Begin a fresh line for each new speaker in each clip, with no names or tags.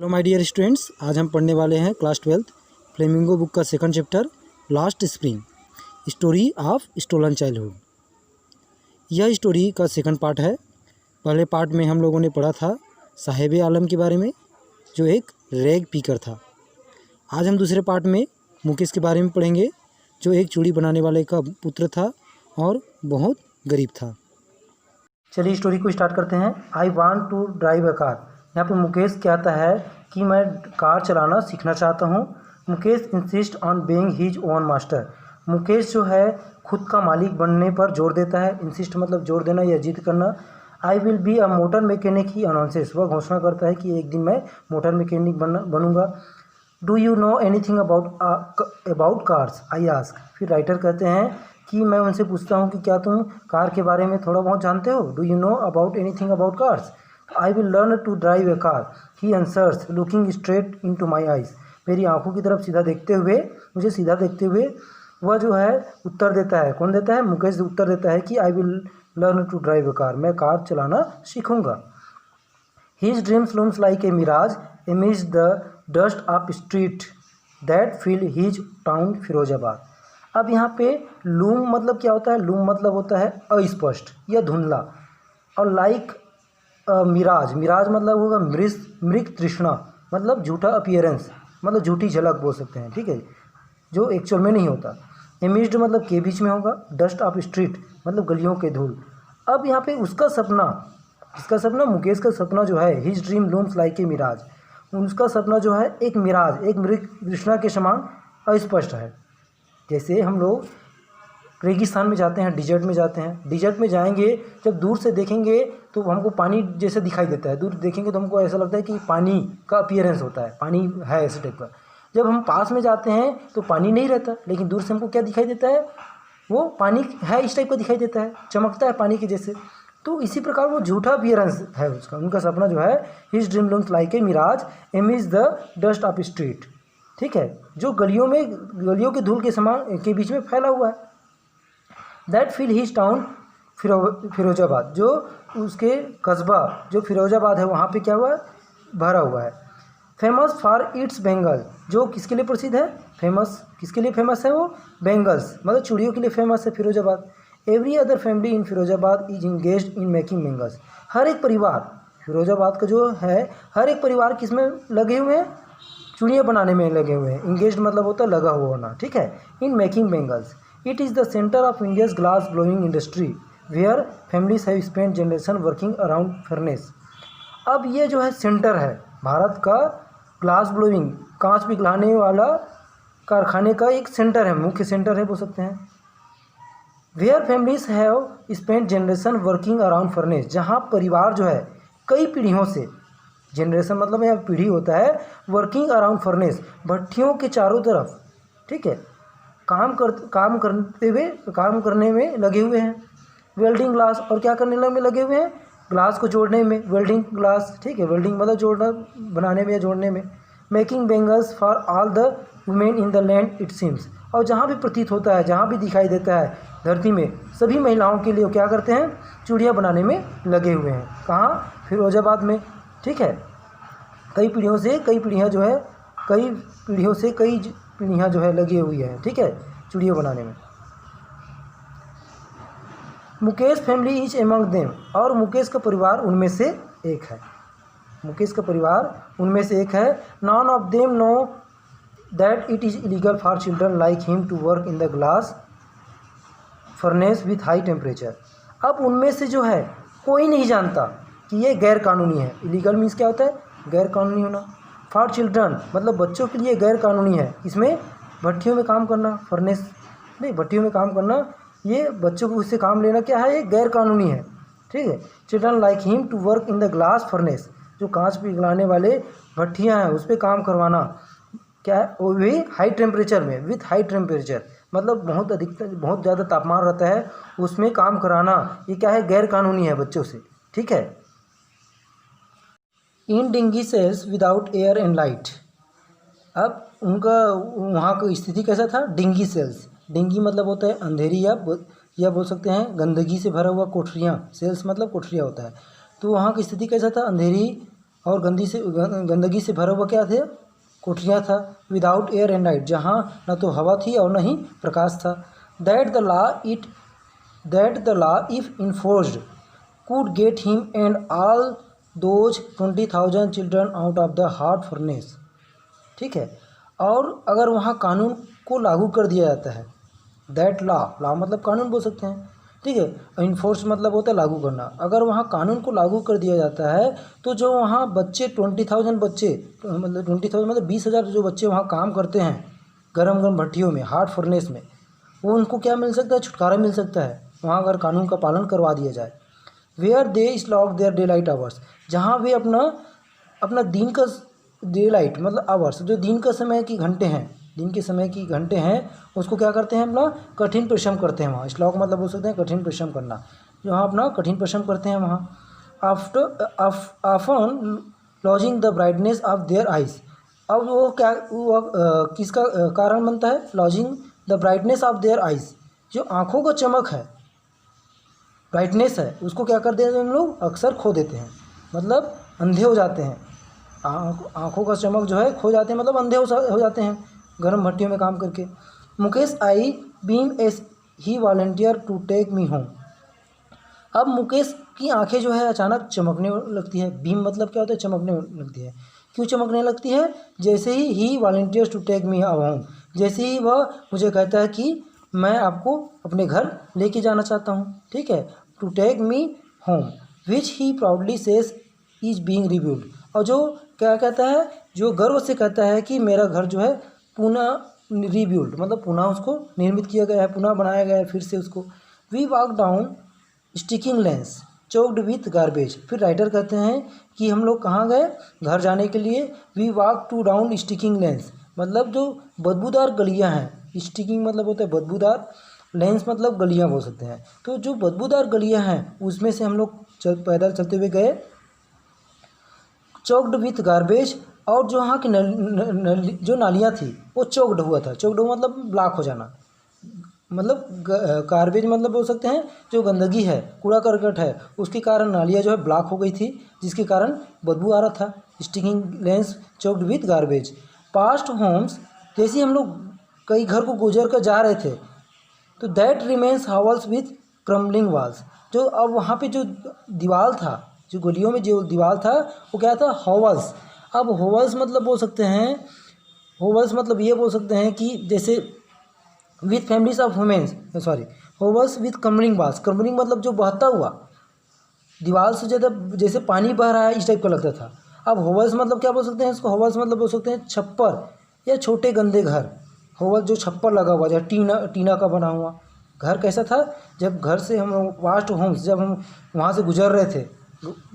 Hello my dear students, आज हम पढ़ने वाले हैं क्लास 12 फ्लेमिंगो बुक का second chapter lost spring story of stolen childhood. यह स्टोरी का सेकंड पार्ट है। पहले पार्ट में हम लोगों ने पढ़ा था साहेब आलम के बारे में, जो एक रैग पीकर था। आज हम दूसरे पार्ट में मुकेश के बारे में पढ़ेंगे, जो एक चूड़ी बनाने वाले का पुत्र था और बहुत गरीब था। चलिए स्टोरी को स्टार्ट करते हैं। I want to drive a car. यहाँ पे मुकेश कहता है कि मैं कार चलाना सीखना चाहता हूँ। Mukesh insist on being his own master. Mukesh जो है खुद का मालिक बनने पर जोर देता है। इंसिस्ट मतलब जोर देना या जिद करना। I will be a motor mechanic he announces. वह घोषणा करता है कि एक दिन मैं मोटर मैकेनिक बनूंगा। Do you know anything about cars I ask. फिर राइटर कहते हैं कि मैं उनसे पूछता हूँ कि क्या तुम कार के बारे में थोड़ा बहुत जानते हो। Do you know about anything about cars. I will learn to drive a car he answers looking straight into my eyes. मेरी आंखों की तरफ सीधा देखते हुए, मुझे सीधा देखते हुए वह जो है उत्तर देता है। कौन देता है? मुकेश उत्तर देता है कि I will learn to drive a car, मैं कार चलाना सीखूंगा। His dreams looms like a mirage amid the dust of street that fill his town Firozabad. अब यहाँ पे लूम मतलब क्या होता है? लूम मतलब होता है अस्पष्ट या धुंधला, और लाइक मिराज, मिराज मतलब होगा मृग तृष्णा, मतलब झूठा अपीयरेंस, मतलब झूठी झलक बोल सकते हैं, ठीक है, जो एक्चुअल में नहीं होता। एमिज्ड मतलब के बीच में होगा। डस्ट ऑफ स्ट्रीट मतलब गलियों के धूल। अब यहाँ पे उसका सपना, इसका सपना, मुकेश का सपना जो है, his dream looms like a mirage, उसका सपना जो है एक मिराज, एक मृग तृष्णा के समान अस्पष्ट है। जैसे हम लोग रेगिस्तान में जाते हैं, डिजर्ट में जाते हैं, डिजर्ट में जाएंगे, जब दूर से देखेंगे तो हमको पानी जैसे दिखाई देता है। दूर देखेंगे तो हमको ऐसा लगता है कि पानी का अपीयरेंस होता है, पानी है ऐसे टाइप का। जब हम पास में जाते हैं तो पानी नहीं रहता, लेकिन दूर से हमको क्या दिखाई देता है? वो पानी है इस टाइप का दिखाई देता है, चमकता है पानी के जैसे। तो इसी प्रकार वो झूठा अपीयरेंस है उसका। उनका सपना जो है, his dream looms like a mirage amid the dust of street, ठीक है, जो गलियों के धूल के समान के बीच में फैला हुआ है। That fill his town Firozabad, जो उसके कस्बा जो फिरोजाबाद है वहाँ पे क्या हुआ है? भरा हुआ है। फेमस फॉर इट्स बेंगल, जो किसके लिए प्रसिद्ध है? फेमस किसके लिए फेमस है? वो बेंगल्स मतलब चूड़ियों के लिए फेमस है Firozabad. Every other family in Firozabad is engaged in making bangles. हर एक परिवार फिरोजाबाद का जो है, हर एक परिवार किस में लगे हुए हैं? चूड़ियाँ बनाने में लगे हुए हैं। इंगेज्ड मतलब होता है लगा हुआ होना, ठीक है। In making bangles it is the centre of India's glass blowing industry where families have spent generation working around furnace. अब ये जो है सेंटर है भारत का ग्लास ब्लोइंग, कांच पिघलाने वाला कारखाने का एक सेंटर है, मुख्य सेंटर है बोल सकते हैं। Where families have spent generation working around furnace, जहाँ परिवार जो है कई पीढ़ियों से, जनरेशन मतलब यहाँ पीढ़ी होता है, वर्किंग अराउंड फर्नेस भट्टियों के चारों तरफ, ठीक है, काम करने में लगे हुए हैं। वेल्डिंग ग्लास, और क्या करने में लगे हुए हैं? ग्लास को जोड़ने में, वेल्डिंग ग्लास, ठीक है, वेल्डिंग मतलब जोड़ना, बनाने में या जोड़ने में। Making bangles for all the women in the land it seems, और जहाँ भी प्रतीत होता है, जहाँ भी दिखाई देता है धरती में, सभी महिलाओं के लिए क्या करते हैं? चूड़ियाँ बनाने में लगे हुए हैं। कहाँ? फिरोजाबाद में, ठीक है। कई पीढ़ियों से कई पीढ़ियाँ जो है लगी हुई है, ठीक है, चूड़ियाँ बनाने में। Mukesh family is among them, और मुकेश का परिवार उनमें से एक है। मुकेश का परिवार उनमें से एक है। None of them know that it is illegal for children like him to work in the glass furnace with high temperature. अब उनमें से जो है कोई नहीं जानता कि ये गैर कानूनी है। इलीगल मीन्स क्या होता है? गैर कानूनी होना। फॉर चिल्ड्रन मतलब बच्चों के लिए गैर कानूनी है। इसमें भट्टियों में काम करना, फर्नेस नहीं, भट्टियों में काम करना, ये बच्चों को उससे काम लेना क्या है? ये गैर कानूनी है, ठीक है। Children like him to work in the glass furnace, जो कांच पिघलाने वाले भट्टियाँ हैं उस पर काम करवाना, क्या है? वो भी हाई टेम्परेचर में, विथ हाई टेम्परेचर मतलब बहुत ज़्यादा तापमान रहता है, उसमें काम कराना, ये क्या है? गैर कानूनी है बच्चों से, ठीक है। In dingy cells without air and light. अब उनका वहाँ का स्थिति कैसा था? डिंगी सेल्स, डिंगी मतलब होता है अंधेरी या बोल सकते हैं गंदगी से भरा हुआ कोठरियाँ। सेल्स मतलब कोठरियाँ होता है। तो वहाँ की स्थिति कैसा था? अंधेरी और गंदगी से भरा हुआ क्या थे, कोठरियाँ था। विदाउट एयर एंड लाइट, जहाँ न तो हवा थी और न ही प्रकाश था। That the law if enforced could get him and all those 20,000 children out of the hot furnace। ठीक है, और अगर वहाँ कानून को लागू कर दिया जाता है, दैट लॉ मतलब कानून बोल सकते हैं, ठीक है। इन्फोर्स मतलब होता है लागू करना। अगर वहाँ कानून को लागू कर दिया जाता है तो जो वहाँ बच्चे 20,000 बच्चे मतलब 20,000 मतलब 20,000 जो बच्चे वहाँ काम करते हैं गरम गरम भट्टियों में, हार्ड फर्नेस में, वो उनको क्या मिल सकता है, छुटकारा मिल सकता है वहाँ अगर कानून का पालन करवा दिया जाए। Where they slog their daylight hours, जहाँ वे अपना दिन का डे लाइट मतलब आवर्स, जो दिन का समय की घंटे हैं, दिन के समय की घंटे हैं, उसको क्या करते हैं, अपना कठिन परिश्रम करते हैं वहाँ। स्लॉग मतलब बोल सकते हैं कठिन परिश्रम करना, जहाँ अपना कठिन परिश्रम करते हैं वहाँ। After lodging the brightness of their eyes, अब वो क्या किसका कारण बनता है, lodging the brightness of their eyes, जो आँखों का चमक है, ब्राइटनेस है, उसको क्या कर देते हैं हम लोग, अक्सर खो देते हैं, मतलब अंधे हो जाते हैं। आँखों का चमक जो है खो जाते हैं, मतलब अंधे हो जाते हैं गर्म भट्टियों में काम करके। Mukesh I beam as he volunteer to take me home, अब मुकेश की आंखें जो है अचानक चमकने लगती है। बीम मतलब क्या होता है, चमकने लगती है। क्यों चमकने लगती है, जैसे ही volunteers to take me home, जैसे ही वह मुझे कहता है कि मैं आपको अपने घर लेके जाना चाहता हूँ, ठीक है। To take me home which he proudly says is being rebuilt, और जो क्या कहता है, जो गर्व से कहता है कि मेरा घर जो है पुनः रिब्यूल्ड मतलब पुनः उसको निर्मित किया गया है, पुनः बनाया गया है फिर से उसको। We walk down stinking lanes choked with garbage, फिर राइटर कहते हैं कि हम लोग कहाँ गए, घर जाने के लिए। We walk to down stinking lanes मतलब जो बदबूदार गलियाँ हैं, स्टिकिंग मतलब होता है बदबूदार, लेंस मतलब गलियाँ बोल सकते हैं। तो जो बदबूदार गलियाँ हैं उसमें से हम लोग पैदल चलते हुए गए। चोक्ड विथ गार्बेज, और जो वहाँ की जो नालियाँ थी वो चोक्ड हुआ था, चोक्ड हुआ मतलब ब्लॉक हो जाना, मतलब गार्बेज मतलब बोल सकते हैं जो गंदगी है, कूड़ा करकट है, उसके कारण नालियाँ जो है ब्लॉक हो गई थी, जिसके कारण बदबू आ रहा था। Stinking lanes choked with garbage. Past homes, जैसे हम लोग कई घर को गुजर कर जा रहे थे, तो that remains hovels with crumbling walls, जो अब वहाँ पे जो दीवार था, जो गलियों में जो दीवार था वो क्या था, हॉवल्स। अब हॉवल्स मतलब बोल सकते हैं, हॉवल्स मतलब ये बोल सकते हैं कि जैसे with families of womens, sorry, hovels with crumbling walls, crumbling मतलब जो बहता हुआ दीवार से ज़्यादा जैसे पानी बह रहा है इस टाइप का लगता था। अब हॉवल्स मतलब क्या बोल सकते हैं इसको, हॉवल्स मतलब बोल सकते हैं छप्पर या छोटे गंदे घर। हॉवल्स जो छप्पर लगा हुआ, जो टीना का बना हुआ घर कैसा था, जब घर से हम पास्ट होम्स, जब हम वहाँ से गुजर रहे थे,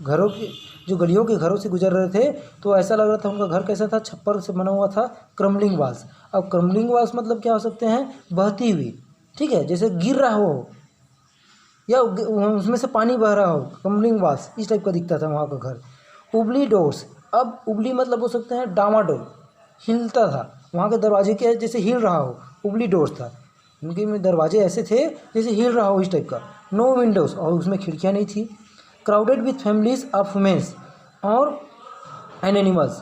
घरों के जो गलियों के घरों से गुजर रहे थे, तो ऐसा लग रहा था उनका घर कैसा था, छप्पर से बना हुआ था, क्रम्बलिंग वाल्स। अब क्रम्बलिंग वाल्स मतलब क्या हो सकते हैं, बहती हुई, ठीक है, जैसे गिर रहा हो या उसमें से पानी बह रहा हो, क्रम्बलिंग वाल्स इस टाइप का दिखता था वहाँ का घर। उबली डोर्स, अब उबली मतलब हो सकते हैं डामाडोल, हिलता था, वहाँ के दरवाजे के जैसे हिल रहा हो, उबली डोर्स था, उनके में दरवाजे ऐसे थे जैसे हिल रहा हो इस टाइप का। नो विंडोज़, और उसमें खिड़कियाँ नहीं थी। Crowded with families of womens और and animals,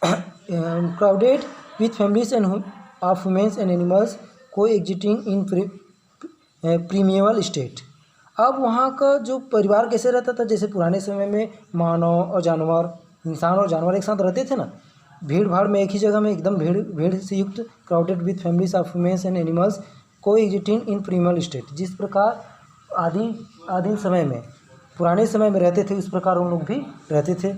crowded with families and of womens and animals coexisting in primeval state. अब वहाँ का जो परिवार कैसे रहता था, जैसे पुराने समय में मानव और जानवर, इंसान और जानवर एक साथ रहते थे ना, भीड़ भाड़ में एक ही जगह में एकदम भीड़ से युक्त। Crowded with families of womens and animals coexisting in primeval state, जिस प्रकार आदिम समय में, पुराने समय में रहते थे, उस प्रकार उन लोग भी रहते थे।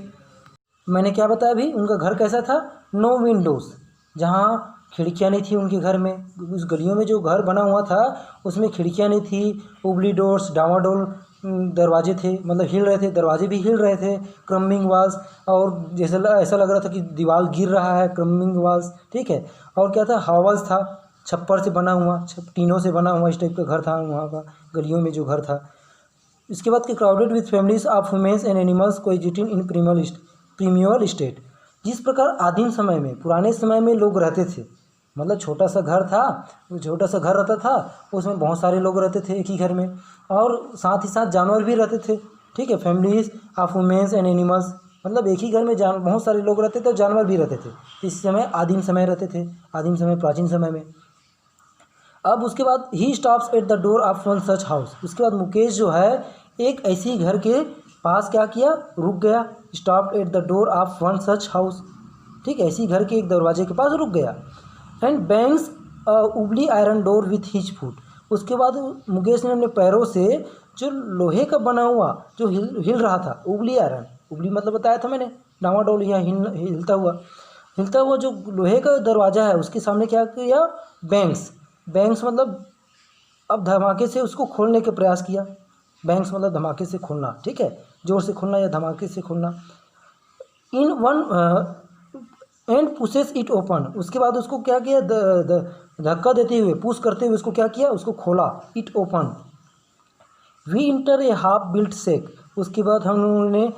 मैंने क्या बताया अभी, उनका घर कैसा था, नो विंडोज़, जहाँ खिड़कियाँ नहीं थी उनके घर में। उस गलियों में जो घर बना हुआ था उसमें खिड़कियाँ नहीं थी। उबली डोर्स, डामाडोल दरवाजे थे, मतलब हिल रहे थे, दरवाजे भी हिल रहे थे। क्रम्बिंग वाल्स, और जैसे ऐसा लग रहा था कि दीवार गिर रहा है, क्रम्बिंग वाल्स, ठीक है। और क्या था, हावल्स था, छप्पर से बना हुआ, टीनों से बना हुआ इस टाइप का घर था वहाँ का, गलियों में जो घर था। इसके बाद कि crowded with families of womens and animals coexisting in primeval state, जिस प्रकार आदिम समय में, पुराने समय में लोग रहते थे, मतलब छोटा सा घर था, छोटा सा घर रहता था, उसमें बहुत सारे लोग रहते थे एक ही घर में, और साथ ही साथ जानवर भी रहते थे, ठीक है। Families of womens and animals, मतलब एक ही घर में बहुत सारे लोग रहते थे और जानवर भी रहते थे। इस समय आदिम समय रहते थे, आदिम समय प्राचीन समय में। अब उसके बाद he stops at the door of one such house. उसके बाद मुकेश जो है एक ऐसी घर के पास क्या किया, रुक गया। Stopped at the door of one such house, ठीक है, ऐसी घर के एक दरवाजे के पास रुक गया। एंड बैंग्स उबली iron door with his foot. उसके बाद मुकेश ने अपने पैरों से जो लोहे का बना हुआ जो हिल रहा था, उबली आयरन, उबली मतलब बताया था मैंने, डावाडोल या हिलता हुआ जो लोहे का दरवाज़ा है उसके सामने क्या किया, बैंग्स मतलब अब धमाके से उसको खोलने के प्रयास किया। बैंग्स मतलब धमाके से खोलना, ठीक है, जोर से खोलना या धमाके से खोलना। In one and pushes it open. उसके बाद उसको क्या किया, धक्का देते हुए, पुश करते हुए उसको क्या किया, उसको खोला, it open. We enter a half built shack. उसके बाद हम लोगों ने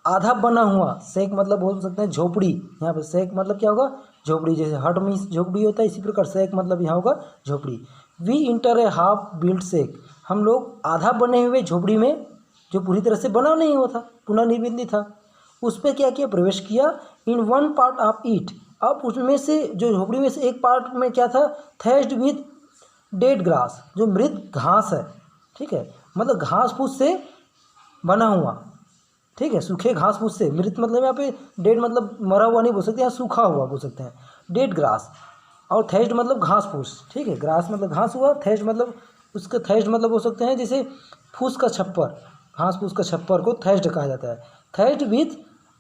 आधा बना हुआ, शेक मतलब बोल सकते हैं झोपड़ी, यहाँ पर शेक मतलब क्या होगा, झोपड़ी, जैसे हट में झोपड़ी होता है इसी प्रकार शेक मतलब यहाँ होगा झोपड़ी। We enter a half built shack. हम लोग आधा बने हुए झोपड़ी में, जो पूरी तरह से बना नहीं हुआ था, पुनर्निर्मित नहीं था, उस पर क्या किया, प्रवेश किया। In one part of it. अब उसमें से जो झोपड़ी में से एक पार्ट में क्या था, थ्रेश्ड विथ डेड ग्रास, जो मृत घास है, ठीक है, मतलब घास फूस से बना हुआ, ठीक है, सूखे घास फूस से, मृत मतलब यहाँ पे डेड मतलब मरा हुआ नहीं बोल सकते, यहाँ सूखा हुआ बोल सकते हैं, डेड ग्रास। और थ्रेश्ड मतलब घास फूस, ठीक है, ग्रास मतलब घास हुआ, थ्रेश्ड मतलब उसका थ्रेश्ड मतलब बोल सकते हैं जैसे फूस का छप्पर, घास फूस का छप्पर को थ्रेश्ड कहा जाता है। थ्रेश्ड विथ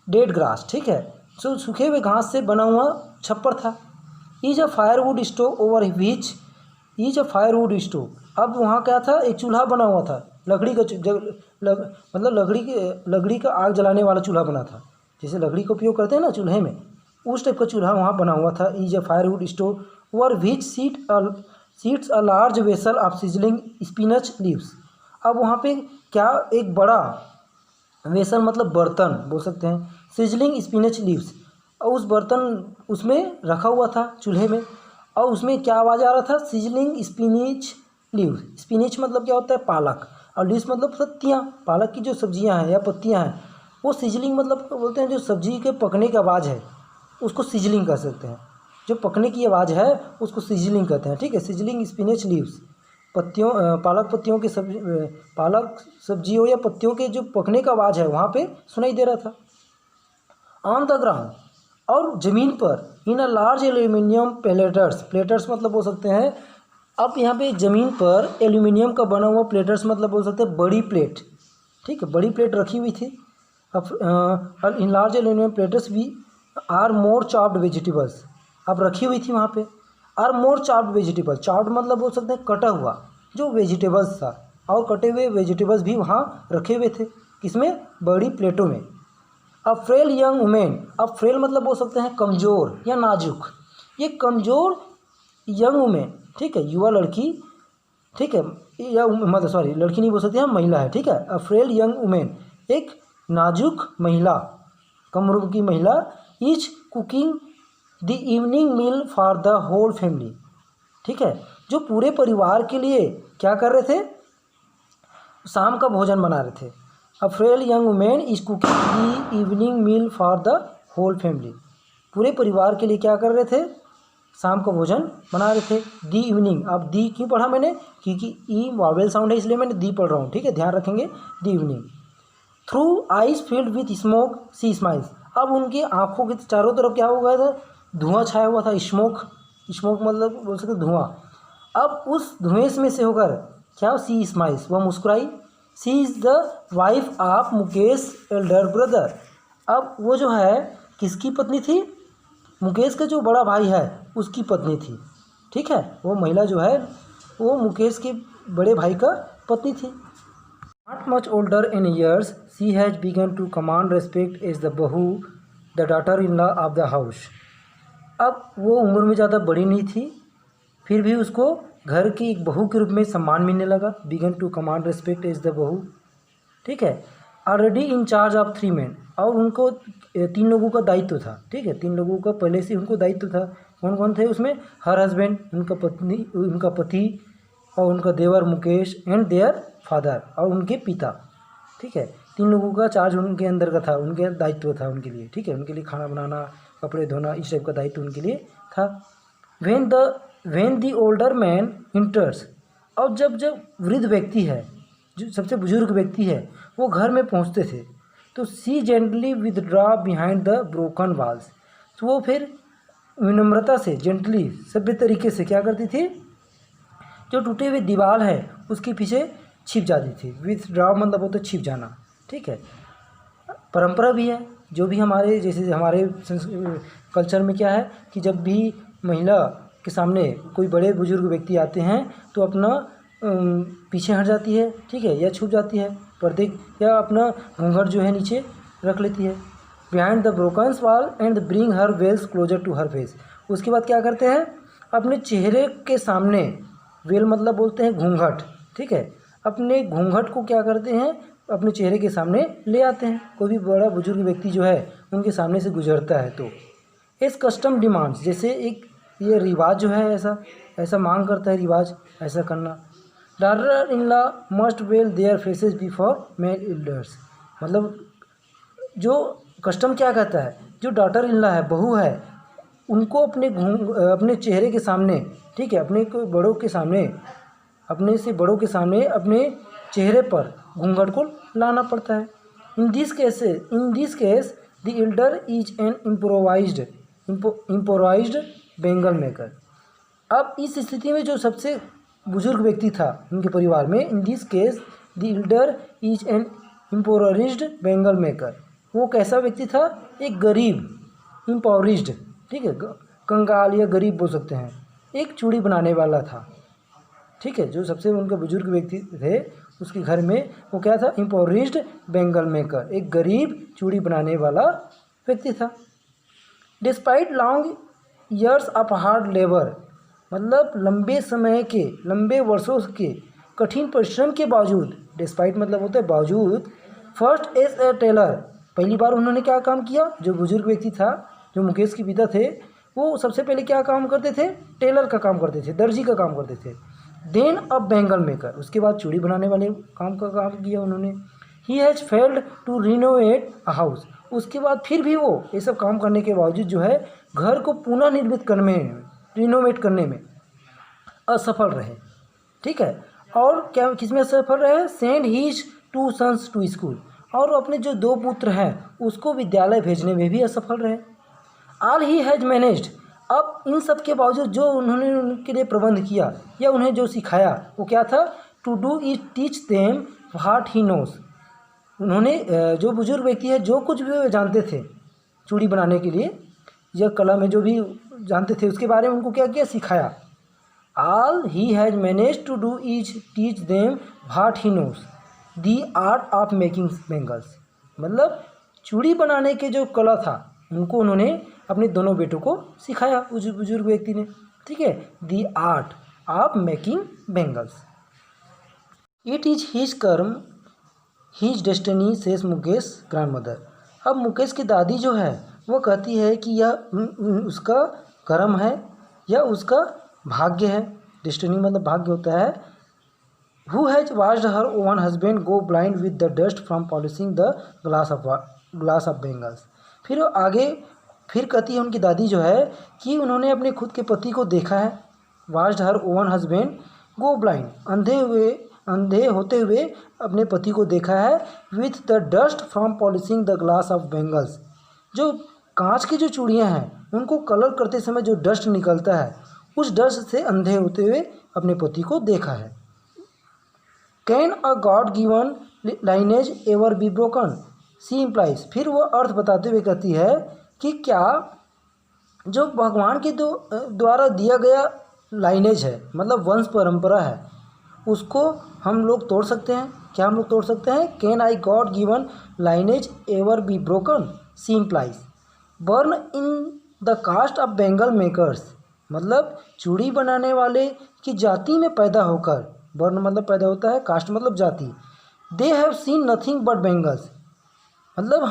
डेड ग्रास, ठीक है, सो सूखे हुए घास से बना हुआ छप्पर था। Is a firewood stove over which, is a firewood stove. अब वहाँ क्या था, एक चूल्हा बना हुआ था, लकड़ी का मतलब लकड़ी का आग जलाने वाला चूल्हा बना था, जैसे लकड़ी का उपयोग करते हैं ना चूल्हे में, उस टाइप का चूल्हा वहाँ बना हुआ था। Is a firewood stove over which seats a large vessel of sizzling spinach leaves. अब वहाँ पे क्या, एक बड़ा वेसल मतलब बर्तन बोल सकते हैं, सिजलिंग स्पिनच लीव्स, और उस बर्तन उसमें रखा हुआ था चूल्हे में, और उसमें क्या आवाज़ आ रहा था, सिजलिंग स्पिनिच लीव्स। स्पिनिच मतलब क्या होता है, पालक, और लीव्स मतलब पत्तियाँ, पालक की जो सब्जियां हैं या पत्तियां हैं, वो सिजलिंग मतलब बोलते हैं जो सब्जी के पकने की आवाज़ है उसको सिजलिंग कर सकते हैं, जो पकने की आवाज़ है उसको सिजलिंग कहते हैं, ठीक है, सिजलिंग स्पिनच लीव्स, पत्तियों पालक पत्तियों की सब्जी, पालक सब्जियों या पत्तियों के जो पकने का आवाज़ है वहाँ पे सुनाई दे रहा था। ऑन द ग्राउंड, और ज़मीन पर, in a large aluminium platters, platters मतलब बोल सकते हैं, अब यहाँ पे ज़मीन पर एल्यूमिनियम का बना हुआ प्लेटर्स मतलब बोल सकते हैं बड़ी प्लेट, ठीक है, बड़ी प्लेट रखी हुई थी। अब इन लार्ज एल्यूमिनियम प्लेटर्स भी आर मोर चॉप्ड वेजिटेबल्स, अब रखी हुई थी वहाँ पे, are more chopped vegetable, chopped मतलब बोल सकते हैं कटा हुआ जो वेजिटेबल्स था, और कटे हुए वेजिटेबल्स भी वहाँ रखे हुए थे, किसमें, बड़ी प्लेटों में। अब फ्रेल यंग वुमेन, अब फ्रेल मतलब बोल सकते हैं कमज़ोर या नाजुक, ये कमज़ोर यंग वुमेन, ठीक है, युवा लड़की, ठीक है, या मतलब सॉरी लड़की नहीं बोल सकते हैं, महिला है, ठीक है, अ फ्रेल यंग वुमेन, एक नाजुक महिला, कम उम्र की महिला, is cooking the evening meal for the whole family, ठीक है, जो पूरे परिवार के लिए क्या कर रहे थे, शाम का भोजन बना रहे थे। A frail young women is cooking the evening meal for the whole family, पूरे परिवार के लिए क्या कर रहे थे, शाम का भोजन बना रहे थे। दी इवनिंग, अब दी क्यों पढ़ा मैंने, क्योंकि ई वॉवेल साउंड है इसलिए मैंने दी पढ़ रहा हूँ, ठीक है, ध्यान रखेंगे, the evening. Through eyes filled with smoke she smiles, अब उनकी आंखों के चारों तरफ क्या हो गया था, धुआं छाया हुआ था, स्मोक, स्मोक मतलब बोल सकते धुआं। अब उस धुएं में से होकर क्या, सी स्माइल्स, वह मुस्कुराई। She is the wife of Mukesh elder brother, अब वो जो है किसकी पत्नी थी, मुकेश का जो बड़ा भाई है उसकी पत्नी थी, ठीक है, वो महिला जो है वो मुकेश के बड़े भाई का पत्नी थी। Not much older in years she has began to command respect as the bahu the daughter in law of the house, अब वो उम्र में ज़्यादा बड़ी नहीं थी, फिर भी उसको घर की एक बहू के रूप में सम्मान मिलने लगा। Began to command respect as the bahu, ठीक है, already in charge of 3 men, और उनको 3 लोगों का दायित्व था, ठीक है, 3 लोगों का पहले से उनको दायित्व था। कौन कौन थे उसमें, हर हस्बैंड, उनका पत्नी, उनका पति, और उनका देवर मुकेश, एंड देयर फादर, और उनके पिता, ठीक है, 3 लोगों का चार्ज उनके अंदर का था, उनके दायित्व था उनके लिए, ठीक है, उनके लिए खाना बनाना, कपड़े धोना, इस टाइप का दायित्व उनके लिए था। वेन दी ओल्डर मैन इंटर्स, और जब वृद्ध व्यक्ति है, जो सबसे बुजुर्ग व्यक्ति है, वो घर में पहुंचते थे, तो she gently withdraw behind the broken walls, तो वो फिर विनम्रता से, जेंटली, सभ्य तरीके से क्या करती थी, जो टूटे हुए दीवार है उसके पीछे छिप जाती थी। विदड्रॉ मतलब होता है छिप जाना, ठीक है। परंपरा भी है, जो भी हमारे जैसे हमारे कल्चर में क्या है कि जब भी महिला के सामने कोई बड़े बुजुर्ग व्यक्ति आते हैं तो अपना पीछे हट जाती है, ठीक है, या छुप जाती है पर्दे, या अपना घूंघट जो है नीचे रख लेती है। Behind the broken wall and bring her veils closer to her face, उसके बाद क्या करते हैं, अपने चेहरे के सामने, वेल मतलब बोलते हैं घूंघट, ठीक है, अपने घूंघट को क्या करते हैं, अपने चेहरे के सामने ले आते हैं। कोई भी बड़ा बुजुर्ग व्यक्ति जो है उनके सामने से गुजरता है तो इस कस्टम डिमांड्स, जैसे एक ये रिवाज जो है, ऐसा मांग करता है रिवाज, ऐसा करना। Daughter in law must veil their faces before male elders, मतलब जो कस्टम क्या कहता है, जो डॉटर इन लॉ है, बहू है, उनको अपने चेहरे के सामने, ठीक है, अपने बड़ों के सामने, अपने से बड़ों के सामने अपने चेहरे पर घूंघट को लाना पड़ता है। In this case the Elder is an improvised Bengal maker. अब इस स्थिति में जो सबसे बुजुर्ग व्यक्ति था उनके परिवार में, in this case the Elder is an improvised Bengal maker, वो कैसा व्यक्ति था, एक गरीब, इम्पोवरिज्ड, ठीक है, कंगाल या गरीब बोल सकते हैं, एक चूड़ी बनाने वाला था, ठीक है, जो सबसे उनके बुजुर्ग व्यक्ति थे उसके घर में वो क्या था, इम्पोवरिज्ड बेंगल मेकर, एक गरीब चूड़ी बनाने वाला व्यक्ति था। Despite long years of hard labour, मतलब लंबे वर्षों के कठिन परिश्रम के बावजूद, डिस्पाइट मतलब होता है बावजूद, फर्स्ट एज ए टेलर, पहली बार उन्होंने क्या काम किया, जो बुजुर्ग व्यक्ति था, जो मुकेश के पिता थे, वो सबसे पहले क्या काम करते थे, टेलर का काम करते थे, दर्जी का काम करते थे। देन अ बेंगल मेकर, उसके बाद चूड़ी बनाने वाले काम किया उन्होंने। He has failed to renovate a house, उसके बाद फिर भी वो ये सब काम करने के बावजूद जो है घर को पुनः निर्मित करने में, रिनोवेट करने में असफल रहे, ठीक है। और क्या किसमें असफल रहे, send his 2 sons to school, और अपने जो 2 पुत्र हैं उसको विद्यालय भेजने में भी असफल रहे। ऑल ही हैज़ मैनेज्ड, अब इन सब के बावजूद जो उन्होंने उनके लिए प्रबंध किया या उन्हें जो सिखाया वो क्या था, to do is teach them what he knows, उन्होंने जो बुजुर्ग व्यक्ति है जो कुछ भी वे जानते थे चूड़ी बनाने के लिए या कला में जो भी जानते थे उसके बारे में उनको क्या किया, सिखाया। All he has manage to do is teach them what he knows the art of making bangles, मतलब चूड़ी बनाने के जो कला था उनको उन्होंने अपने दोनों बेटों को सिखाया, उस बुजुर्ग व्यक्ति ने, ठीक है, the art of making bangles. It is his karma his destiny says Mukesh grandmother, अब मुकेश की दादी जो है वो कहती है कि यह उसका कर्म है या उसका भाग्य है, डेस्टिनी मतलब भाग्य होता है। Who has watched her own husband go blind with the dust from polishing the glass of bangles, फिर कहती है उनकी दादी जो है कि उन्होंने अपने खुद के पति को देखा है, watched her own husband go blind, अंधे होते हुए अपने पति को देखा है, with the dust from polishing the glass of bangles, जो कांच की जो चूड़ियाँ हैं उनको कलर करते समय जो डस्ट निकलता है उस डस्ट से अंधे होते हुए अपने पति को देखा है। Can a god given lineage ever be broken, she implies, फिर वो अर्थ बताते हुए कहती है कि क्या जो भगवान के द्वारा दिया गया लाइनेज है, मतलब वंश परंपरा है, उसको हम लोग तोड़ सकते हैं, क्या हम लोग तोड़ सकते हैं। Can I god given lineage ever be broken, she implies born in the caste of bangle makers, मतलब चूड़ी बनाने वाले की जाति में पैदा होकर, बर्न मतलब पैदा होता है, कास्ट मतलब जाति, they have seen nothing but bangles, मतलब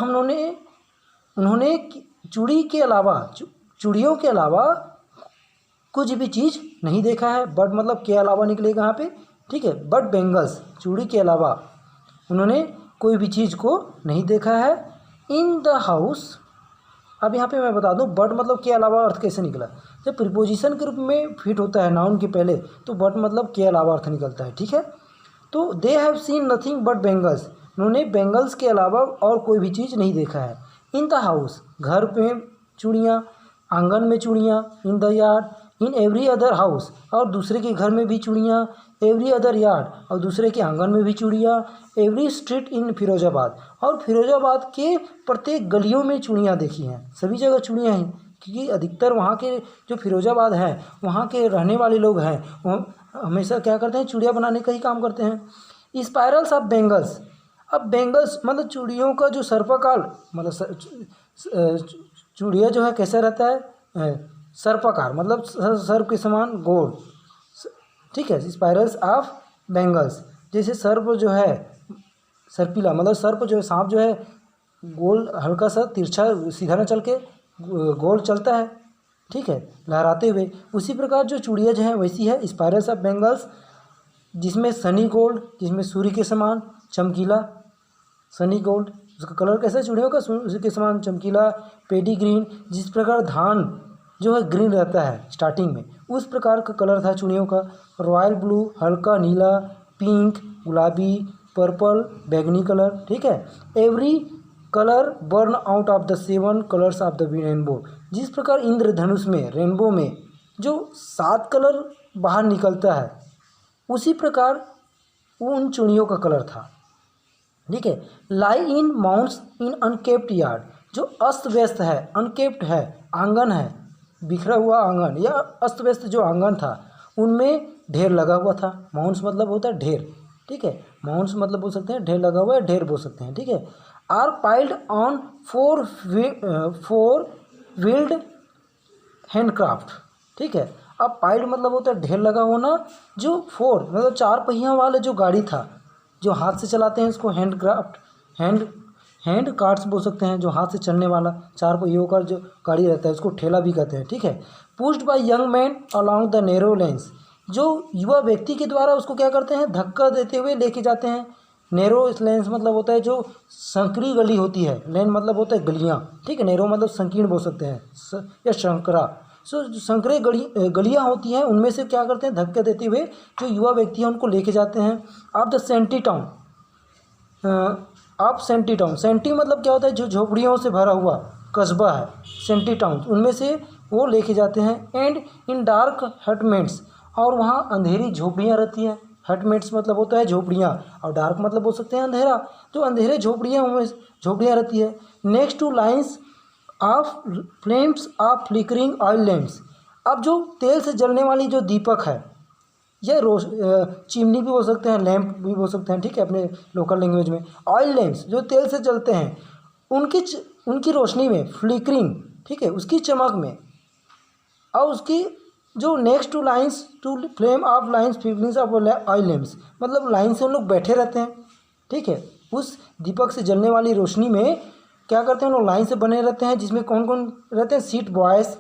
उन्होंने चूड़ी के अलावा, चूड़ियों के अलावा कुछ भी चीज़ नहीं देखा है। बट मतलब के अलावा निकलेगा यहाँ पे, ठीक है, बट बेंगल्स, चूड़ी के अलावा उन्होंने कोई भी चीज़ को नहीं देखा है। इन द हाउस, अब यहाँ पे मैं बता दूँ बट मतलब के अलावा अर्थ कैसे निकला। जब प्रीपोजिशन के रूप में फिट होता है नाउन के पहले तो बट मतलब के अलावा अर्थ निकलता है, ठीक है। तो they have seen nothing but bangles, उन्होंने बेंगल्स के अलावा और कोई भी चीज़ नहीं देखा है। इन द हाउस, घर पे चूड़ियाँ, आंगन में चूड़ियाँ। In the yard, in every other house, और दूसरे के घर में भी चूड़ियाँ। एवरी अदर यार्ड, और दूसरे के आंगन में भी चूड़ियाँ। एवरी स्ट्रीट इन फिरोजाबाद, और फिरोजाबाद के प्रत्येक गलियों में चूड़ियाँ देखी हैं, सभी जगह चूड़ियाँ हैं, क्योंकि अधिकतर वहाँ के जो फिरोजाबाद है वहाँ के रहने वाले लोग हैं वो हमेशा क्या करते हैं, चूड़ियाँ बनाने का ही काम करते हैं। स्पायरल्स ऑफ बेंगल्स, अब बेंगल्स मतलब चूड़ियों का जो सर्पाकार, मतलब चूड़िया जो है कैसा रहता है, सर्पाकार, मतलब सर्प के समान गोल, ठीक है। स्पायरल्स ऑफ बेंगल्स, जैसे सर्प जो है सर्पिला, मतलब सर्प जो है सांप जो है गोल हल्का सा तिरछा सीधा न चल के गोल चलता है, ठीक है, लहराते हुए। उसी प्रकार जो चूड़िया जो है वैसी है स्पायरल्स ऑफ बेंगल्स, जिसमें सनी गोल्ड, जिसमें सूर्य के समान चमकीला सनी गोल्ड, उसका कलर कैसा है चूड़ियों का, सूर्य के समान चमकीला। पेडी ग्रीन, जिस प्रकार धान जो है ग्रीन रहता है स्टार्टिंग में, उस प्रकार का कलर था चूड़ियों का। रॉयल ब्लू, हल्का नीला। पिंक, गुलाबी। पर्पल, बैंगनी कलर, ठीक है। Every colour burn out of the 7 colours of the rainbow, जिस प्रकार इंद्रधनुष में रेनबो में जो 7 कलर बाहर निकलता है उसी प्रकार उन चूड़ियों का कलर था, ठीक है। लाई इन माउंट्स इन अनकेप्ट यार्ड, जो अस्त व्यस्त है, अनकेप्ट है, आंगन है, बिखरा हुआ आंगन या अस्त व्यस्त जो आंगन था उनमें ढेर लगा हुआ था। माउंट्स मतलब होता है ढेर, ठीक है। माउंट्स मतलब बोल सकते हैं ढेर लगा हुआ है, ढेर बोल सकते हैं, ठीक है। Are piled on 4 wheeled handcraft, ठीक है। अब पाइल्ड मतलब होता है ढेर लगा होना, जो 4 मतलब 4 पहिया वाला जो गाड़ी था जो हाथ से चलाते हैं उसको हैंड कार्ट्स बोल सकते हैं, जो हाथ से चलने वाला 4 पहियों का जो गाड़ी रहता है उसको ठेला भी कहते हैं, ठीक है। Pushed by young man along the narrow lanes, जो युवा व्यक्ति के द्वारा उसको क्या करते हैं, धक्का देते हुए लेके जाते हैं। नैरो लेन्स मतलब होता है जो संकरी गली होती है, लेन मतलब होता है गलियाँ, ठीक है। नैरो मतलब संकीर्ण बोल सकते हैं या शंकरा। सो जो संकरे गलियाँ होती हैं उनमें से क्या करते हैं, धक्के देते हुए जो युवा व्यक्ति हैं उनको लेके जाते हैं। आप द सेंटी टाउन, आप सेंटी टाउन, सेंटी मतलब क्या होता है, जो झोपड़ियों से भरा हुआ कस्बा है, सेंटी टाउन, उनमें से वो लेके जाते हैं। एंड इन डार्क हटमेंट्स, और वहाँ अंधेरी झोपड़ियाँ रहती हैं। हटमेंट्स मतलब होता है झोपड़ियाँ, और डार्क मतलब बोल सकते हैं अंधेरा, जो अंधेरे झोपड़ियाँ उनमें झोपड़ियाँ रहती है। Next to lines of flames of flickering oil lamps, अब जो तेल से जलने वाली जो दीपक है या चिमनी भी बोल सकते हैं, लैंप भी बोल सकते हैं, ठीक है, अपने लोकल लैंग्वेज में। ऑयल लैंप्स जो तेल से जलते हैं उनकी रोशनी में फ्लिकरिंग, ठीक है, उसकी चमक में, और उसकी जो next to lines to flame of lines flickerings of oil lamps, मतलब लाइन से उन लोग बैठे रहते हैं, ठीक है। उस दीपक से जलने वाली रोशनी में क्या करते हैं, उन लोग लाइन से बने रहते हैं, जिसमें कौन कौन रहते हैं, सीट बॉयज़,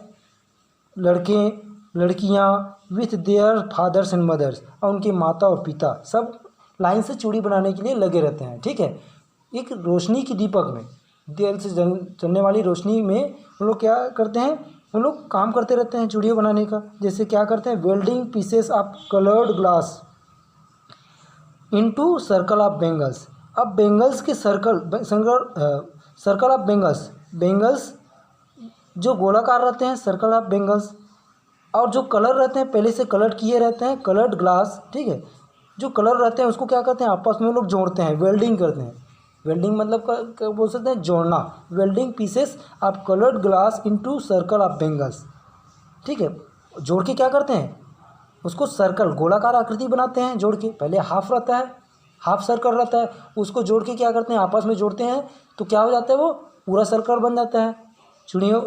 लड़के लड़कियां with their fathers and mothers, और उनके माता और पिता सब लाइन से चूड़ी बनाने के लिए लगे रहते हैं, ठीक है। एक रोशनी की दीपक में, तेल से चलने वाली रोशनी में उन लोग क्या करते हैं, उन लोग काम करते रहते हैं चूड़ियाँ बनाने का। जैसे क्या करते हैं, welding pieces of coloured glass into circle of bangles, अब बेंगल्स के सर्कल ऑफ बेंगल्स जो गोलाकार रहते हैं, सर्कल ऑफ बेंगल्स, और जो कलर रहते हैं पहले से कलर किए रहते हैं, कलर्ड ग्लास, ठीक है। जो कलर रहते हैं उसको क्या करते हैं, आपस में लोग जोड़ते हैं, वेल्डिंग करते हैं। वेल्डिंग मतलब क्या बोल सकते हैं, जोड़ना। Welding pieces of coloured glass into circle of bangles, ठीक है। जोड़ के क्या करते हैं, उसको सर्कल गोलाकार आकृति बनाते हैं जोड़ के। पहले हाफ रहता है, हाफ सर्कल रहता है, उसको जोड़ के क्या करते हैं, आपस में जोड़ते हैं, तो क्या हो जाता है, वो पूरा सर्कल बन जाता है चूड़ियों,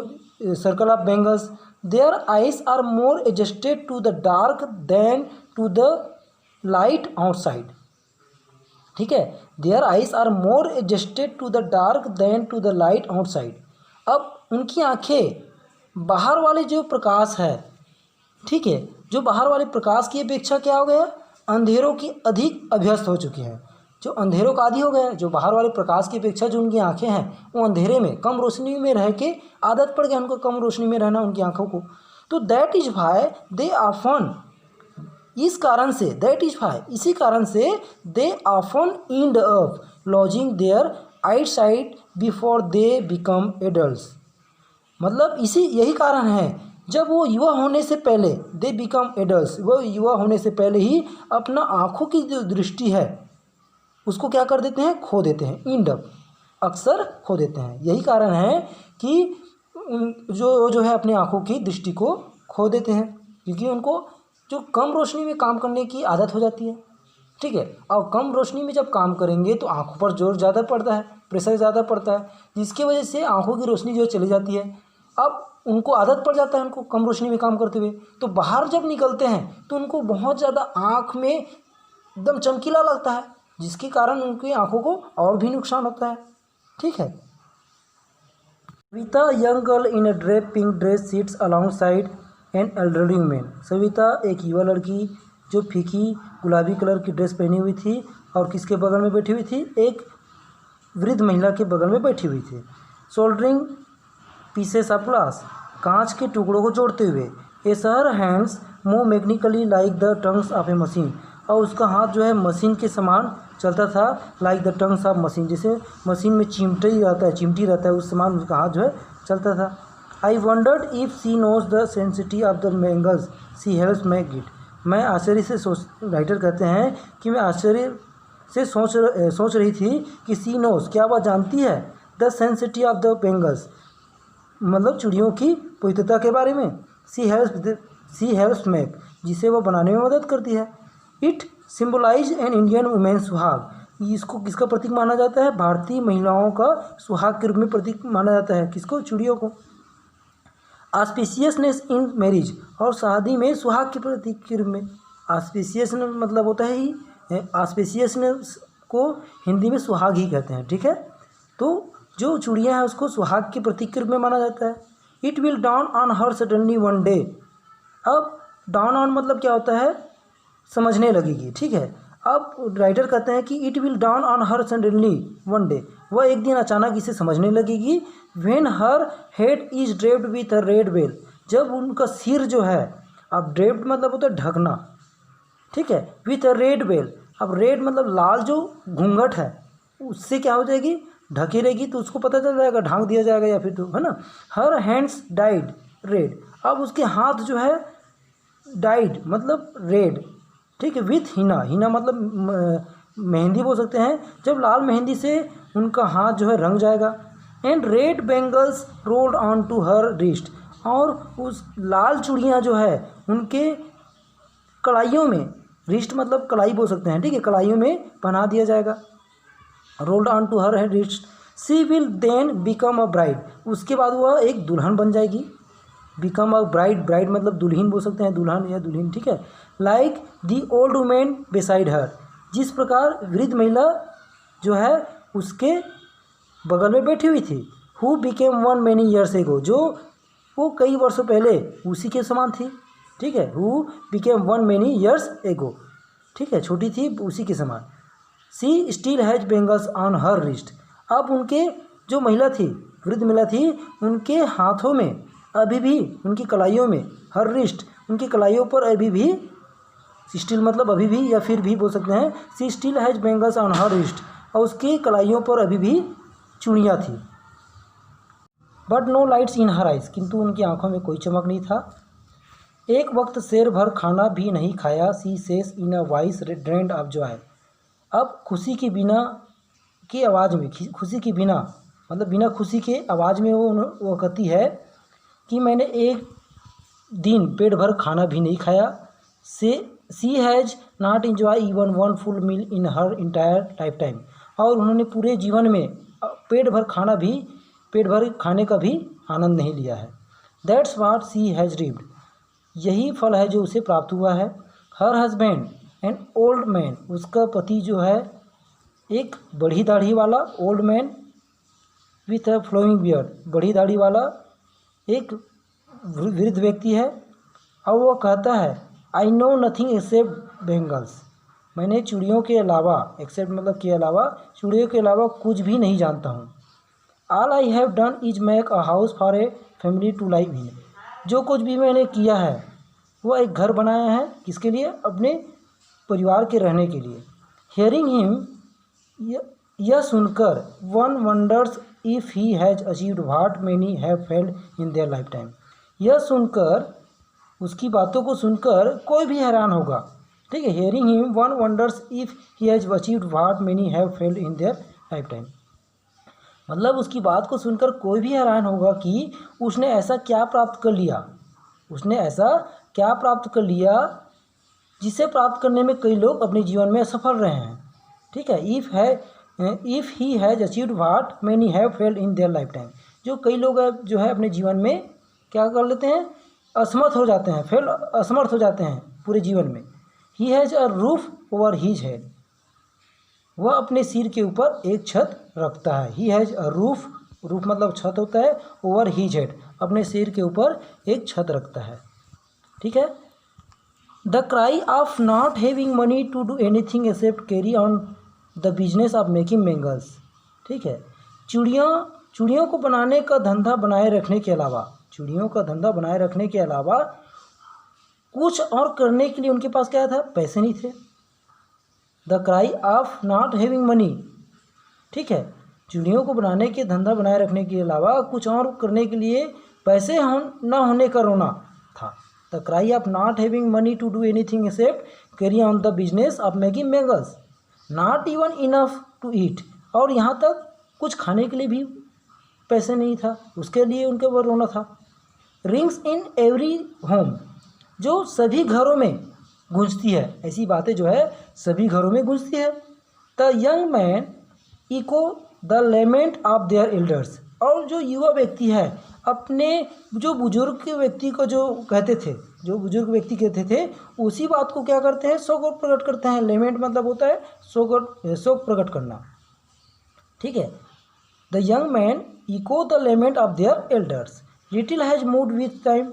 circle of bangles. Their eyes are more adjusted to the dark than to the light outside, ठीक है। Their eyes are more adjusted to the dark than to the light outside, अब उनकी आंखें बाहर वाले जो प्रकाश है, ठीक है, जो बाहर वाले प्रकाश की अपेक्षा क्या हो गया, अंधेरों की अधिक अभ्यस्त हो चुकी हैं। जो अंधेरों का आदी हो गए, जो बाहर वाले प्रकाश की अपेक्षा जो उनकी आंखें हैं वो अंधेरे में कम रोशनी में रह के आदत पड़ गया उनको कम रोशनी में रहना उनकी आंखों को। तो that is why they often, इस कारण से, दैट इज वाई इसी कारण से they often end up losing their eyesight before they become adults. मतलब इसी यही कारण है जब वो युवा होने से पहले, दे बिकम एडल्ट्स, वो युवा होने से पहले ही अपना आँखों की जो दृष्टि है उसको क्या कर देते हैं, खो देते हैं, एंड अप, अक्सर खो देते हैं। यही कारण है कि जो है अपनी आँखों की दृष्टि को खो देते हैं, क्योंकि उनको जो कम रोशनी में काम करने की आदत हो जाती है। ठीक है, और कम रोशनी में जब काम करेंगे तो आँखों पर जोर ज़्यादा पड़ता है, प्रेशर ज़्यादा पड़ता है, जिसकी वजह से आँखों की रोशनी जो चली जाती है। अब उनको आदत पड़ जाता है उनको कम रोशनी में काम करते हुए, तो बाहर जब निकलते हैं तो उनको बहुत ज़्यादा आँख में एकदम चमकीला लगता है, जिसके कारण उनकी आँखों को और भी नुकसान होता है। ठीक है। Savita young girl in a drape pink dress seats along side an elderly man. Savita एक युवा लड़की जो फीकी गुलाबी कलर की ड्रेस पहनी हुई थी और किसके बगल में बैठी हुई थी, एक वृद्ध महिला के बगल में बैठी हुई थी। सोल्डरिंग पीसेस ऑफ ग्लास, कांच के टुकड़ों को जोड़ते हुए। A her hands move mechanically like the tongs of a machine, और उसका हाथ जो है मशीन के समान चलता था, like the tongs of machine, जैसे मशीन में चिमटी रहता है उस समान उसका हाथ जो है चलता था। I wondered if she knows the sensitivity of the bangles she helps make it. मैं आश्चर्य से राइटर कहते हैं कि मैं आश्चर्य से सोच रही थी कि सी नोज, क्या वह जानती है, the sensitivity of the bangles, मतलब चूड़ियों की पवित्रता के बारे में, सी हेल्प्स मेक, जिसे वह बनाने में मदद करती है। It symbolise an Indian women suhag, इसको किसका प्रतीक माना जाता है, भारतीय महिलाओं का सुहाग के रूप में प्रतीक माना जाता है, किसको, चूड़ियों को। ऑस्पिशियसनेस इन मैरिज, और शादी में सुहाग के प्रतीक के रूप में। ऑस्पिशियसनेस मतलब होता है ही, ऑस्पिशियसनेस को हिंदी में सुहाग ही कहते हैं। ठीक है, तो जो चूड़ियाँ हैं उसको सुहाग के प्रतीक के रूप में माना जाता है। It will down on her suddenly one day. अब डाउन ऑन मतलब क्या होता है, समझने लगेगी। ठीक है, अब राइटर कहते हैं कि it will down on her suddenly one day, वह एक दिन अचानक इसे समझने लगेगी। When her head is draped with a red well, जब उनका सिर जो है, अब ड्रेप्ड मतलब होता है ढकना, ठीक है, विथ अ रेड वेल, अब रेड मतलब लाल जो घूंघट है उससे क्या हो जाएगी, ढकी रहेगी, तो उसको पता चल जाएगा, ढांक दिया जाएगा या फिर, तो है ना। हर हैंड्स डाइड रेड, अब उसके हाथ जो है डाइड मतलब रेड, ठीक है, विथ हिना, हिना मतलब मेहंदी बोल सकते हैं, जब लाल मेहंदी से उनका हाथ जो है रंग जाएगा। And red bangles rolled on to her wrist, और उस लाल चूड़ियाँ जो है उनके कलाइयों में, रिस्ट मतलब कलाई बोल सकते हैं, ठीक है, कलाइयों में पहना दिया जाएगा। Rolled on to her wrist, she will then become a bride, उसके बाद वह एक दुल्हन बन जाएगी। बिकम अ ब्राइड, ब्राइड मतलब दुल्हन बोल सकते हैं, दुल्हन या दुल्हन, ठीक है। Like the old women beside her, जिस प्रकार वृद्ध महिला जो है उसके बगल में बैठी हुई थी। Who became one many years एगो, जो वो कई वर्षों पहले उसी के समान थी, ठीक है। Who became one many years ago, ठीक है, छोटी थी उसी के समान। She still has bangles on her wrist, अब उनके जो महिला थी, वृद्ध महिला थी, उनके हाथों में अभी भी, उनकी कलाइयों में, हर रिस्ट उनकी कलाइयों पर अभी भी, स्टिल मतलब अभी भी या फिर भी बोल सकते हैं, she still has bangles on her wrist, और उसकी कलाइयों पर अभी भी चूड़ियाँ थी। But no lights in her eyes, किंतु उनकी आंखों में कोई चमक नहीं था। एक वक्त शेर भर खाना भी नहीं खाया, she says in a voice drained of joy, अब खुशी की बिना की आवाज़ में, खुशी की बिना मतलब बिना खुशी के आवाज़ में वो कहती है कि मैंने एक दिन पेट भर खाना भी नहीं खाया। She has not enjoy even one full meal in her entire lifetime, और उन्होंने पूरे जीवन में पेट भर खाने का भी आनंद नहीं लिया है। दैट्स वाट सी हैज़ रिव्ड, यही फल है जो उसे प्राप्त हुआ है। Her husband an old man, उसका पति जो है एक बड़ी दाढ़ी वाला, old man with a flowing beard, बड़ी दाढ़ी वाला एक वृद्ध व्यक्ति है, और वो कहता है I know nothing except bangles, मैंने चिड़ियों के अलावा, एक्सेप्ट मतलब के अलावा, चिड़ियों के अलावा कुछ भी नहीं जानता हूँ। All I have done is make a house for a family to live in. जो कुछ भी मैंने किया है वो एक घर बनाया है, किसके लिए? अपने परिवार के रहने के लिए। हियरिंग हिम, यह सुनकर, one wonders if he has achieved what many have failed in their life time. यह सुनकर, उसकी बातों को सुनकर कोई भी हैरान होगा, ठीक है। Hearing him one wonders if he has achieved what many have failed in their life time. मतलब उसकी बात को सुनकर कोई भी हैरान होगा कि उसने ऐसा क्या प्राप्त कर लिया, उसने ऐसा क्या प्राप्त कर लिया जिसे प्राप्त करने में कई लोग अपने जीवन में असफल रहे हैं, ठीक है। If he has achieved what many have failed in their life time. जो कई लोग जो है अपने जीवन में क्या कर लेते हैं, असमर्थ हो जाते हैं, असमर्थ हो जाते हैं पूरे जीवन में। He has a roof over his head, वह अपने सिर के ऊपर एक छत रखता है। He has a roof, roof मतलब छत होता है, ओवर हीज हेड, अपने सिर के ऊपर एक छत रखता है, ठीक है। The cry of not having money to do anything except carry on the business of making mangles, ठीक है। चूड़ियों को बनाने का धंधा बनाए रखने के अलावा, चूड़ियों का धंधा बनाए रखने के अलावा कुछ और करने के लिए उनके पास क्या था? पैसे नहीं थे। The cry of not having money, ठीक है। चूड़ियों को बनाने के धंधा बनाए रखने के अलावा कुछ और करने के लिए पैसे न होने का रोना था। The cry of not having money to do anything except carry on the business of making mangles, not even enough to eat, और यहाँ तक कुछ खाने के लिए भी पैसे नहीं था, उसके लिए उनके ऊपर रोना था। रिंग्स इन एवरी होम, जो सभी घरों में गूंजती है, ऐसी बातें जो है सभी घरों में गूंजती है। The young man echo the lament of their elders, और जो युवा व्यक्ति है अपने जो बुजुर्ग व्यक्ति को जो कहते थे, जो बुजुर्ग व्यक्ति कहते थे, उसी बात को क्या करते हैं? शोक प्रकट करते हैं। लेमेंट मतलब होता है शोक प्रकट करना, ठीक है। The young man echo the lament of their elders, little has moved with time,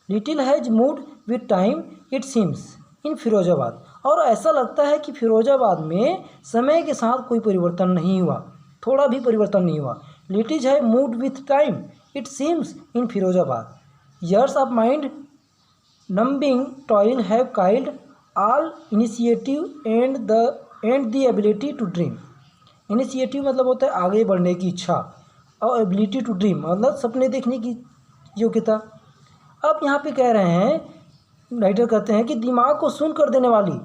little has moved with time it seems in Firozabad, और ऐसा लगता है कि फिरोजाबाद में समय के साथ कोई परिवर्तन नहीं हुआ, थोड़ा भी परिवर्तन नहीं हुआ। Little has moved with time it seems in Firozabad, years of mind numbing toil have killed all initiative and the ability to dream। Initiative मतलब होता है आगे बढ़ने की इच्छा, और एबिलिटी टू ड्रीम मतलब सपने देखने की योग्यता। अब यहाँ पे कह रहे हैं, राइटर कहते हैं कि दिमाग को सुन कर देने वाली,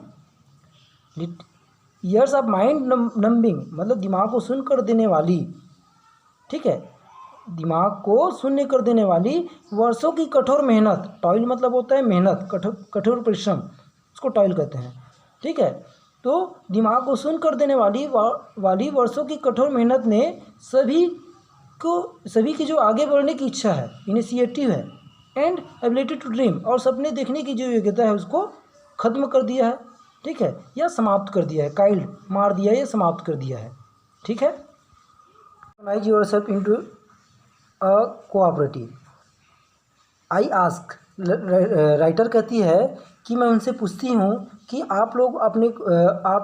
ईयर्स ऑफ माइंड नंबिंग मतलब दिमाग को सुन कर देने वाली, ठीक है, दिमाग को शून्य कर देने वाली वर्षों की कठोर मेहनत, टॉयल मतलब होता है मेहनत, कठोर परिश्रम, उसको टॉयल कहते हैं, ठीक है। तो दिमाग को शून्य कर देने वाली वर्षों की कठोर मेहनत ने सभी की जो आगे बढ़ने की इच्छा है, इनिशिएटिव है, एंड एबिलिटी टू ड्रीम, और सपने देखने की जो योग्यता है उसको खत्म कर दिया है, ठीक है, या समाप्त कर दिया है, काइल्ड मार दिया या समाप्त कर दिया है, ठीक है। Organise yourself into a cooperative. I ask, writer कहती है कि मैं उनसे पूछती हूँ कि आप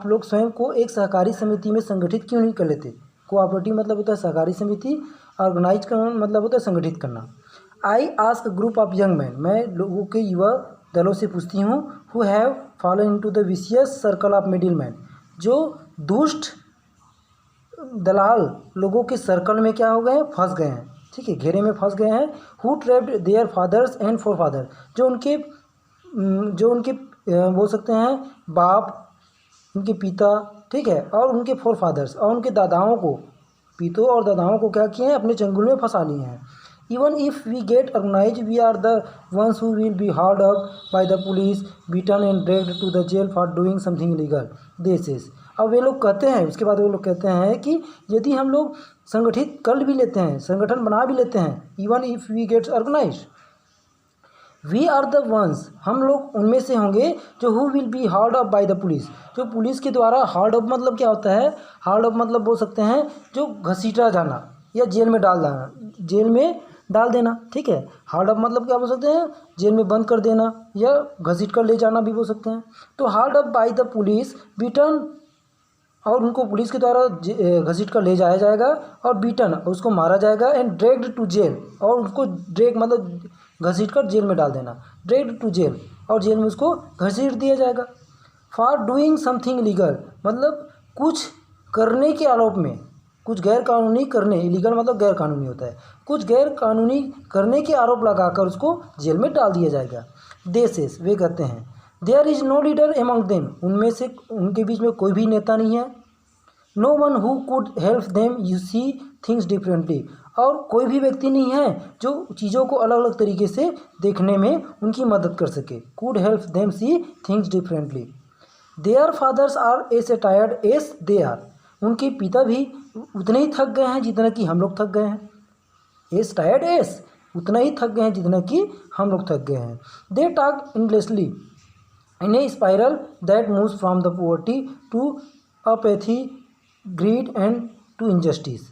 लोग स्वयं को एक सहकारी समिति में संगठित क्यों नहीं कर लेते। कोऑपरेटिव मतलब होता है सहकारी समिति, ऑर्गेनाइज करना मतलब होता है संगठित करना। I ask group of young man, मैं लोगों के युवा दलों से पूछती हूँ, who have fallen into the vicious circle of middle man, जो दुष्ट दलाल लोगों के सर्कल में क्या हो गए हैं, फंस गए हैं, ठीक है, घेरे में फंस गए हैं। Who trapped their fathers and forefather, जो उनके बोल सकते हैं बाप, उनके पिता, ठीक है, और उनके फोर फादर्स और उनके दादाओं को, पितों और दादाओं को क्या किए हैं, अपने चंगुल में फंसा लिए हैं। Even if we get organise we are the ones who will be hard up by the police, beaten and dragged to the jail for doing something illegal, this is. अब वे लोग कहते हैं, उसके बाद वो लोग कहते हैं कि यदि हम लोग संगठित कर भी लेते हैं, संगठन बना भी लेते हैं, even if we get organise we are the ones, हम लोग उनमें से होंगे जो who will be hard up by the police, जो पुलिस के द्वारा, हार्ड अप मतलब क्या होता है, हार्ड अप मतलब बोल सकते हैं जो घसीटा जाना या जेल में डाल देना, जेल में डाल देना, ठीक है। हार्ड अप मतलब क्या बोल सकते हैं, जेल में बंद कर देना या घसीट कर ले जाना भी बोल सकते हैं। तो hard up by the police, beaten, और उनको पुलिस के द्वारा घसीट कर ले जाया जाएगा और बीटन, उसको मारा जाएगा, एंड ड्रैग्ड टू जेल, और उसको ड्रैग मतलब घसीट कर जेल में डाल देना, ड्रैग्ड टू जेल, और जेल में उसको घसीट दिया जाएगा। फॉर डूइंग समथिंग इलीगल मतलब कुछ करने के आरोप में, कुछ गैर कानूनी करने, इलीगल मतलब गैर कानूनी होता है, कुछ गैर कानूनी करने के आरोप लगाकर उसको जेल में डाल दिया जाएगा। देसेस वे कहते हैं, there is no leader among them, उनमें से उनके बीच में कोई भी नेता नहीं है। No one who could help them you see things differently, और कोई भी व्यक्ति नहीं है जो चीज़ों को अलग अलग तरीके से देखने में उनकी मदद कर सके। Could help them see things differently. Their fathers are as a tired as they are, उनके पिता भी उतने ही थक गए हैं जितना कि हम लोग थक गए हैं। एस टायर्ड एस, उतना ही थक गए हैं जितना कि हम लोग थक गए हैं। They talk endlessly in a spiral that moves from the poverty to apathy, greed and to injustice.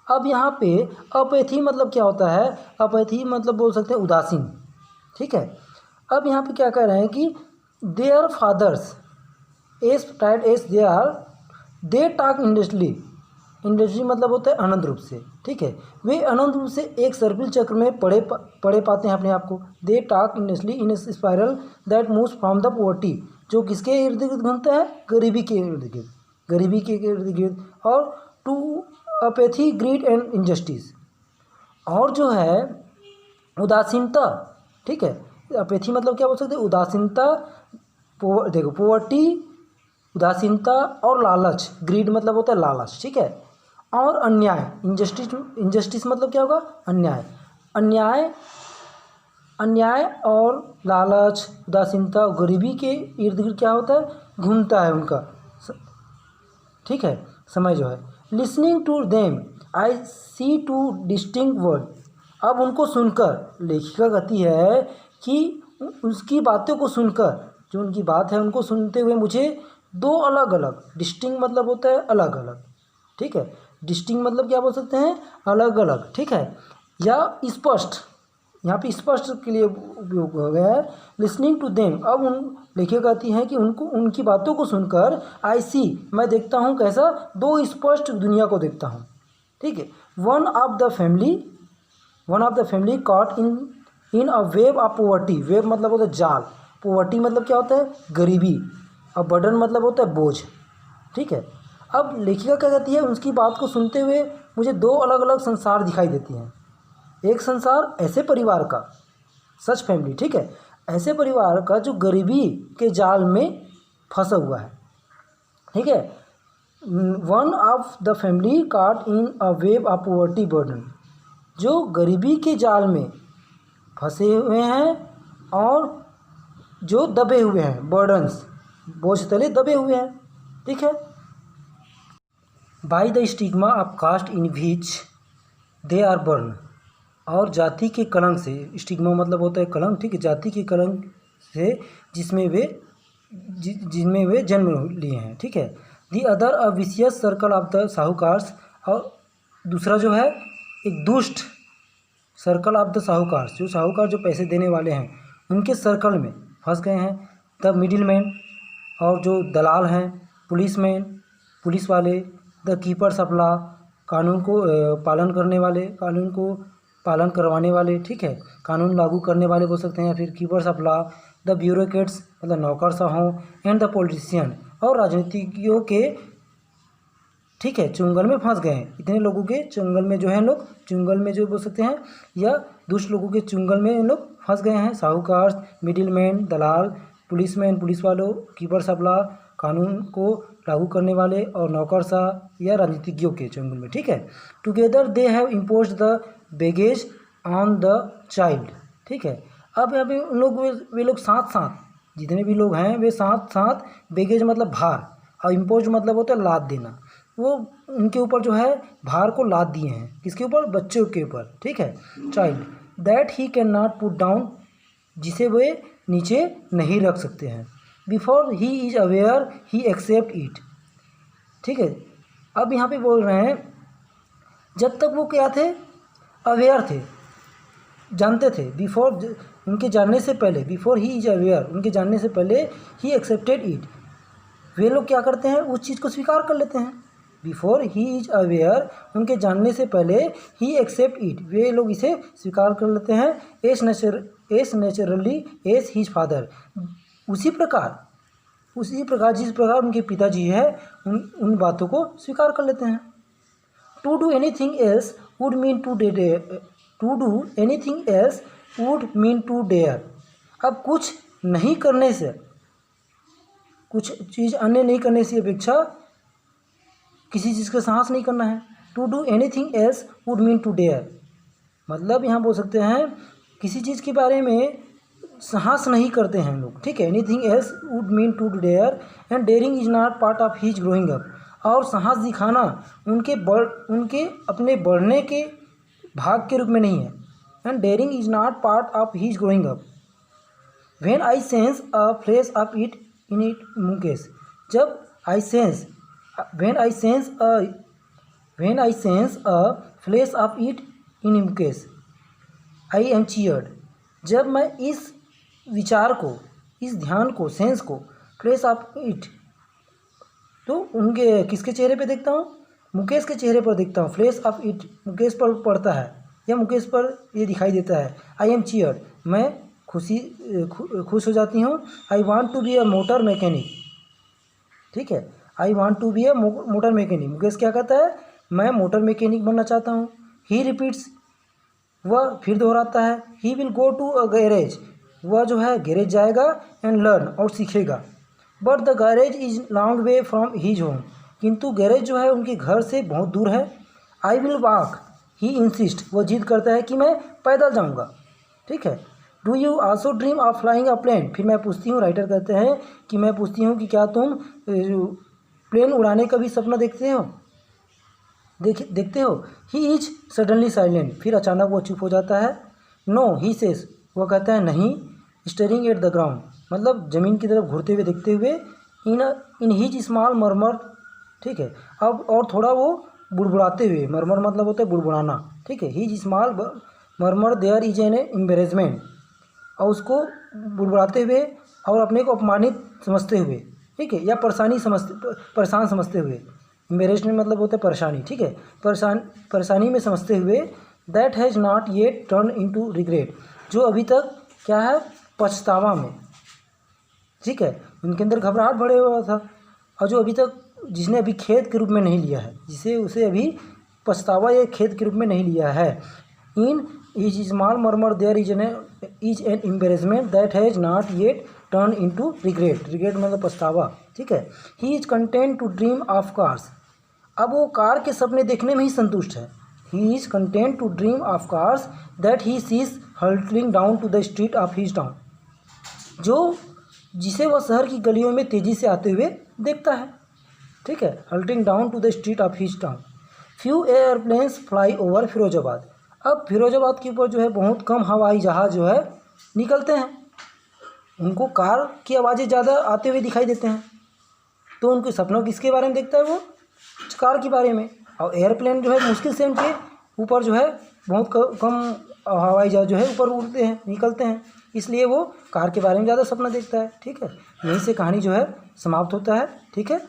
अब यहाँ पे अपैथी मतलब क्या होता है, अपैथी मतलब बोल सकते हैं उदासीन, ठीक है। अब यहाँ पे क्या कह रहे हैं कि their fathers as tied as they are, they talk industry, industry मतलब होता है अनंत रूप से, ठीक है। वे अनंत रूप से एक सर्पिल चक्र में पड़े पाते हैं अपने आप को। दे talk industry in a spiral that moves from the poverty, जो किसके इर्द गिर्द घूमता है, गरीबी के इर्द गिर्द, गरीबी के इर्द गिर्द, और to apathy, greed and injustice, और जो है उदासीनता, ठीक है। अपैथी मतलब क्या बोल सकते हैं, उदासीनता, देखो पॉवर्टी, उदासीनता और लालच, ग्रीड मतलब होता है लालच, ठीक है। और अन्याय, इनजस्टिस, इनजस्टिस मतलब क्या होगा, अन्याय, अन्याय, अन्याय और लालच, उदासीनता और गरीबी के इर्द गिर्द क्या होता है, घूमता है उनका, ठीक है, समय जो है। Listening to them I see two distinct word, अब उनको सुनकर, लेखिका कहती है कि उसकी बातों को सुनकर, जो उनकी बात है उनको सुनते हुए मुझे दो अलग अलग, डिस्टिंक्ट मतलब होता है अलग अलग, ठीक है। डिस्टिंक्ट मतलब क्या बोल सकते हैं, अलग अलग, ठीक है, या स्पष्ट, यहाँ पे स्पष्ट के लिए उपयोग हो गया है। लिसनिंग टू देम, अब उन लेखिका कहती हैं कि उनको, उनकी बातों को सुनकर आई सी, मैं देखता हूँ कैसा, दो स्पष्ट दुनिया को देखता हूँ, ठीक है। One of the family caught in a wave of poverty, wave मतलब होता है जाल, पॉवर्टी मतलब क्या होता है, गरीबी, और बर्डन मतलब होता है बोझ, ठीक है। अब लेखिका क्या कहती है, उसकी बात को सुनते हुए मुझे दो अलग अलग संसार दिखाई देती हैं। एक संसार ऐसे परिवार का, सच फैमिली, ठीक है, ऐसे परिवार का जो गरीबी के जाल में फंसा हुआ है, ठीक है। One of the family caught in a wave of poverty burden, जो गरीबी के जाल में फंसे हुए हैं और जो दबे हुए हैं, बर्डन्स, बोझ तले दबे हुए हैं, ठीक है। By the stigma of caste in which they are born, और जाति के कलंक से, स्टिग्मा मतलब होता है कलंक, ठीक है, जाति के कलंक से जिसमें वे जन्म लिए हैं, ठीक है। The other a vicious circle of the sahukars, और दूसरा जो है एक दुष्ट सर्कल ऑफ द साहूकार्स, जो साहूकार जो पैसे देने वाले हैं उनके सर्कल में फंस गए हैं। द मिडिल मैन, और जो दलाल हैं, पुलिसमैन, पुलिस वाले, द कीपर्स ऑफ लॉ, कानून को पालन करने वाले, कानून को पालन करवाने वाले, ठीक है, कानून लागू करने वाले बोल सकते हैं, या फिर keepers of law, the bureaucrats मतलब नौकरशाह हों, एंड द पॉलिटिशियन, और राजनीतिज्ञों के, ठीक है, चुंगल में फंस गए हैं। इतने लोगों के चुंगल में जो है लोग, चुंगल में जो बोल सकते हैं, या दुष्ट लोगों के चुंगल में लोग फंस गए हैं। साहूकार, मिडिल मैन, दलाल, पुलिसमैन, पुलिस वालों, कीपर्स ऑफ लॉ, कानून को लागू करने वाले, और नौकरशाह या राजनीतिज्ञों के चुंगल में, ठीक है। Together they have imposed the baggage on the child, ठीक है। अब यहाँ पे उन लोग, वे लोग साथ साथ, जितने भी लोग हैं वे साथ साथ, बेगेज मतलब भार, और इम्पोज मतलब होता है लाद देना, वो उनके ऊपर जो है भार को लाद दिए हैं, किसके ऊपर, बच्चों के ऊपर, ठीक है। Child that he can not put down, जिसे वे नीचे नहीं रख सकते हैं। Before he is aware he accept it, ठीक है। अब यहाँ पे बोल रहे हैं जब तक वो क्या थे, अवेयर थे, जानते थे, बिफोर उनके जानने से पहले, बिफोर ही इज अवेयर उनके जानने से पहले, ही एक्सेप्टेड इट वे लोग क्या करते हैं, उस चीज़ को स्वीकार कर लेते हैं। बिफोर ही इज अवेयर उनके जानने से पहले, ही एक्सेप्ट इट वे लोग इसे स्वीकार कर लेते हैं, as naturally as his father उसी प्रकार जिस प्रकार उनके पिताजी है उन बातों को स्वीकार कर लेते हैं। To do anything else would mean to dare अब कुछ नहीं करने से, कुछ चीज़ अन्य नहीं करने से अपेक्षा किसी चीज़ का साहस नहीं करना है। To do anything else would mean to dare मतलब यहाँ बोल सकते हैं किसी चीज़ के बारे में साहस नहीं करते हैं लोग, ठीक है। Anything else would mean to dare and daring is not part of his growing up और साहस दिखाना उनके अपने बढ़ने के भाग के रूप में नहीं है। And daring is not part of his growing up. When I sense a flash of it in it Mukesh जब I sense when I sense a flash of it in Mukesh I am cheered जब मैं इस विचार को, इस ध्यान को, sense को, फ्लैश ऑफ इट तो उनके किसके चेहरे पे देखता हूँ, मुकेश के चेहरे पर देखता हूँ। फ्लैश ऑफ इट मुकेश पर पड़ता है या मुकेश पर ये दिखाई देता है। आई एम चीयर्ड मैं खुश हो जाती हूँ। I want to be a motor mechanic, ठीक है। I want to be a motor mechanic Mukesh क्या कहता है, मैं मोटर मैकेनिक बनना चाहता हूँ। ही रिपीट्स वह फिर दोहराता है। He will go to a garage वह जो है गैरेज जाएगा एंड लर्न और सीखेगा। But the garage is long way from his home किंतु गैरेज जो है उनके घर से बहुत दूर है। I will walk he insist वह जिद करता है कि मैं पैदल जाऊँगा, ठीक है। Do you also dream of flying a plane फिर मैं पूछती हूँ, राइटर कहते हैं कि मैं पूछती हूँ कि क्या तुम प्लेन उड़ाने का भी सपना देखते हो। ही इज सडनली साइलेंट फिर अचानक वो चुप हो जाता है। नो ही सेज वह कहता है नहीं। स्टेरिंग एट द ग्राउंड मतलब ज़मीन की तरफ घूरते हुए देखते हुए। इन हिज स्मॉल मरमर, ठीक है। अब और थोड़ा वो बुड़बुड़ाते हुए, मरमर मतलब होता है बुड़बुड़ाना, ठीक है। His small murmur there is an embarrassment और उसको बुड़बुड़ाते हुए और अपने को अपमानित समझते हुए, ठीक है, या परेशान समझते हुए। एम्बेरेसमेंट मतलब होता है परेशानी, ठीक है, परेशानी में समझते हुए। That has not yet turn into regret जो अभी तक क्या है, पछतावा में, ठीक है। उनके अंदर घबराहट भरे हुआ था और जो अभी तक जिसने अभी खेद के रूप में नहीं लिया है, जिसे उसे अभी पछतावा या खेद के रूप में नहीं लिया है। In is small murmur there is an embarrassment that has not yet turn into regret मतलब पछतावा, ठीक है। He is content to dream of cars अब वो कार के सपने देखने में ही संतुष्ट है। He is content to dream of cars that he sees hurtling down to the street of his town जिसे वह शहर की गलियों में तेज़ी से आते हुए देखता है, ठीक है। Hurtling down to the street of his town. Few airplanes fly over Firozabad अब फिरोजाबाद के ऊपर जो है बहुत कम हवाई जहाज़ जो है निकलते हैं। उनको कार की आवाज़ें ज़्यादा आते हुए दिखाई देते हैं तो उनके सपनों किसके बारे में देखता है, वो कार के बारे में। और एयरप्लेन जो है मुश्किल से उनके ऊपर जो है बहुत कम हवाई जहाज़ जो है ऊपर उड़ते हैं, निकलते हैं, इसलिए वो कार के बारे में ज़्यादा सपना देखता है, ठीक है। यहीं से कहानी जो है समाप्त होता है, ठीक है।